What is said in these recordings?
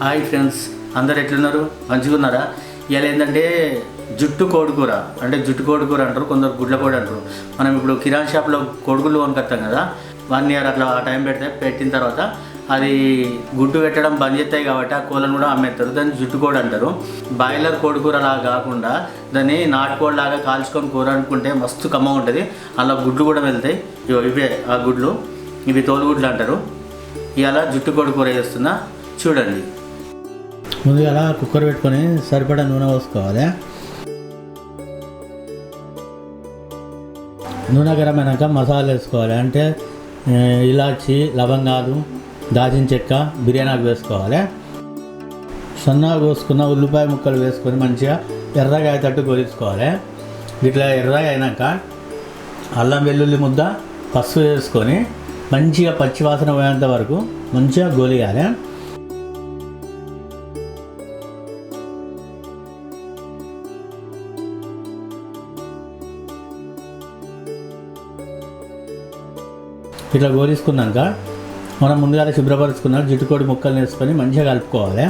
Hi friends, అందరు ఎట్లున్నారు? మంచిగా ఉన్నారా? ఇలా ఏంటంటే జుట్టు కోడికూర అంటే జుట్టు కోడికూర అంటారు, కొందరు గుడ్ల కోడి అంటారు. మనం ఇప్పుడు కిరాణా షాప్లో కోడిగుళ్ళు కొనుక్కొస్తాం కదా, 1 year అట్లా టైం పెట్టిన తర్వాత అది గుడ్డు పెట్టడం బంద్ చేస్తాయి కాబట్టి ఆ కోళ్ళను కూడా అమ్మేస్తారు. దాన్ని జుట్టు కోడి అంటారు. బాయిలర్ కోడికూర లాగా కాకుండా దాన్ని నాటుకోడి లాగా కాల్చుకొని కూర అనుకుంటే మస్తు కమ్మగా ఉంటుంది. అలా గుడ్లు కూడా వెళ్తాయి. ఇవే ఆ గుడ్లు, ఇవి తోలుగుడ్లు అంటారు. ఇలా జుట్టు కోడికూర చేస్తున్నా చూడండి. ముందుగా కుక్కర్ పెట్టుకొని సరిపడా నూనె పోసుకోవాలి. నూనె గరం అయినాక మసాలా వేసుకోవాలి. అంటే ఇలాచి, లవంగాలు, దాల్చిన చెక్క, బిర్యానీ ఆకు వేసుకోవాలి. సన్నగా కోసుకున్న ఉల్లిపాయ ముక్కలు వేసుకొని మంచిగా ఎర్రగా అయ్యేటట్టు గోలించుకోవాలి. ఇట్లా ఎర్రగా అయినాక అల్లం వెల్లుల్లి ముద్ద, పసుపు వేసుకొని మంచిగా పచ్చివాసన పోయేంత వరకు మంచిగా గోలియాలి. ఇట్లా గోలిసుకున్నాక మనం ముందుగా శుభ్రపరుచుకున్న జుట్టుకోడి ముక్కల్ని వేసుకొని మంచిగా కలుపుకోవాలి.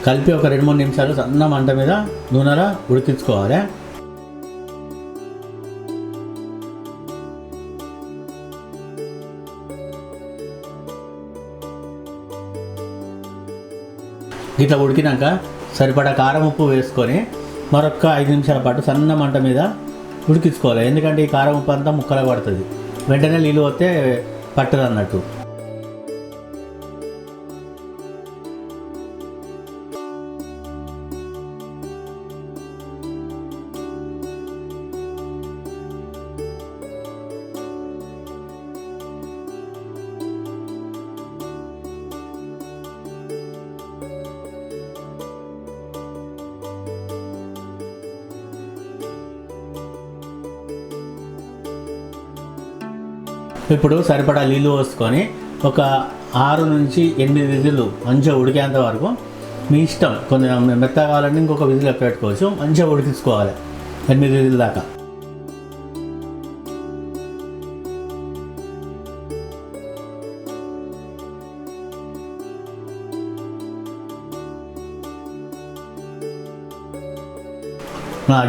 కలిపి ఒక 2-3 నిమిషాలు సన్న మంట మీద నూనెలో ఉడికించుకోవాలి. ఇట్లా ఉడికినాక సరిపడా కారం, ఉప్పు వేసుకొని మరొక 5 నిమిషాల పాటు సన్న మంట మీద ఉడికించుకోవాలి. ఎందుకంటే ఈ కారం, ఉప్పు అంతా ముక్కలు పడుతుంది. వెంటనే నీళ్ళు వస్తే పట్టదు అన్నట్టు. ఇప్పుడు సరిపడా నీళ్ళు పోసుకొని ఒక 6 నుంచి 8 విజిల్లు మంచిగా ఉడికేంత వరకు మీ ఇష్టం. కొంచెం మెత్తగా కావాలంటే ఇంకొక విజిల్ ఎక్కువ పెట్టుకోవచ్చు. మంచిగా ఉడికించుకోవాలి 8 విజిల్ దాకా.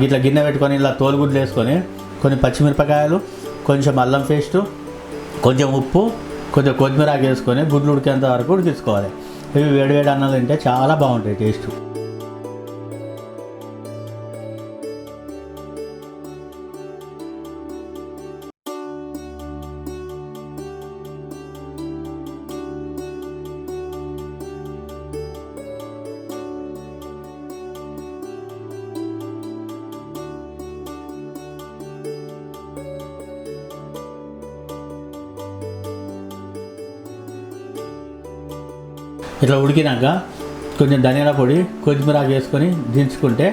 ఇట్లా గిన్నె పెట్టుకొని ఇలా తోలుగుడ్లు వేసుకొని కొన్ని పచ్చిమిరపకాయలు, కొంచెం అల్లం పేస్టు, కొంచెం ఉప్పు, కొంచెం కొత్తిమీర వేసుకొని గుడ్లు ఉడికేంత వరకు ఉడికించుకోవాలి. ఇవి వేడివేడి అన్నం తింటే చాలా బాగుంటాయి టేస్ట్. ఇట్లా ఉడికినాక కొంచెం ధనియాల పొడి, కొత్తిమీర వేసుకొని దించుకుంటే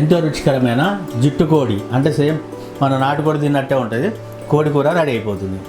ఎంతో రుచికరమైన జుట్టు కోడి అంటే సేమ్ మన నాటుకోడి తిన్నట్టే ఉంటుంది. కోడి కూర రెడీ అయిపోతుంది.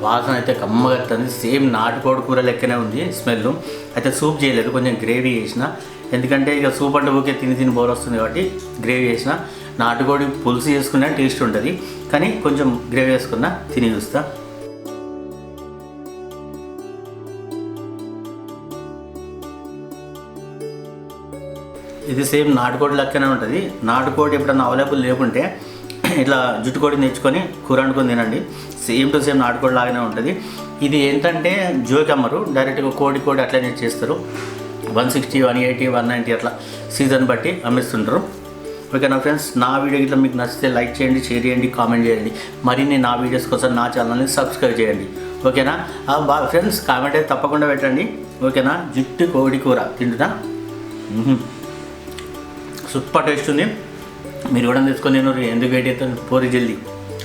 వాసన అయితే కమ్మగా వస్తుంది. సేమ్ నాటుకోడి కూర లెక్కనే ఉంది స్మెల్. అయితే సూప్ చేయలేదు, కొంచెం గ్రేవీ చేసిన. ఎందుకంటే ఇక సూప్ అంటే ఊరికే తిని బోర్ వస్తుంది కాబట్టి గ్రేవీ చేసిన. నాటుకోడి పులుసు చేసుకున్నా టేస్ట్ ఉంటుంది, కానీ కొంచెం గ్రేవీ వేసుకున్నా తిని చూస్తా. ఇది సేమ్ నాటుకోడి లెక్కనే ఉంటుంది. నాటుకోడి ఎప్పుడన్నా అవైలబుల్ లేకుంటే ఇట్లా జుట్టుకోడి తెచ్చుకొని కూర వండుకొని తినండి. సేమ్ టు సేమ్ నాటుకోడి లాగానే ఉంటుంది. ఇది ఏంటంటే జోకి అమ్మరు, డైరెక్ట్గా కోడి అట్లనే చేస్తారు. 160, 180, 190 అట్లా సీజన్ బట్టి అమ్మిస్తుంటారు. ఓకేనా ఫ్రెండ్స్, నా వీడియో ఇట్లా మీకు నచ్చితే లైక్ చేయండి, షేర్ చేయండి, కామెంట్ చేయండి. మరిన్ని నా వీడియోస్ కోసం నా ఛానల్ని సబ్స్క్రైబ్ చేయండి. ఓకేనా ఫ్రెండ్స్, కామెంట్ అయితే తప్పకుండా పెట్టండి. ఓకేనా, జుట్టు కోడి కూర తింటున్నా, సూపర్ టేస్ట్ ఉంది. మీరు కూడా తీసుకొని నేను ఎందుకు వెయిట్ అవుతాను, పోరి జల్దీ.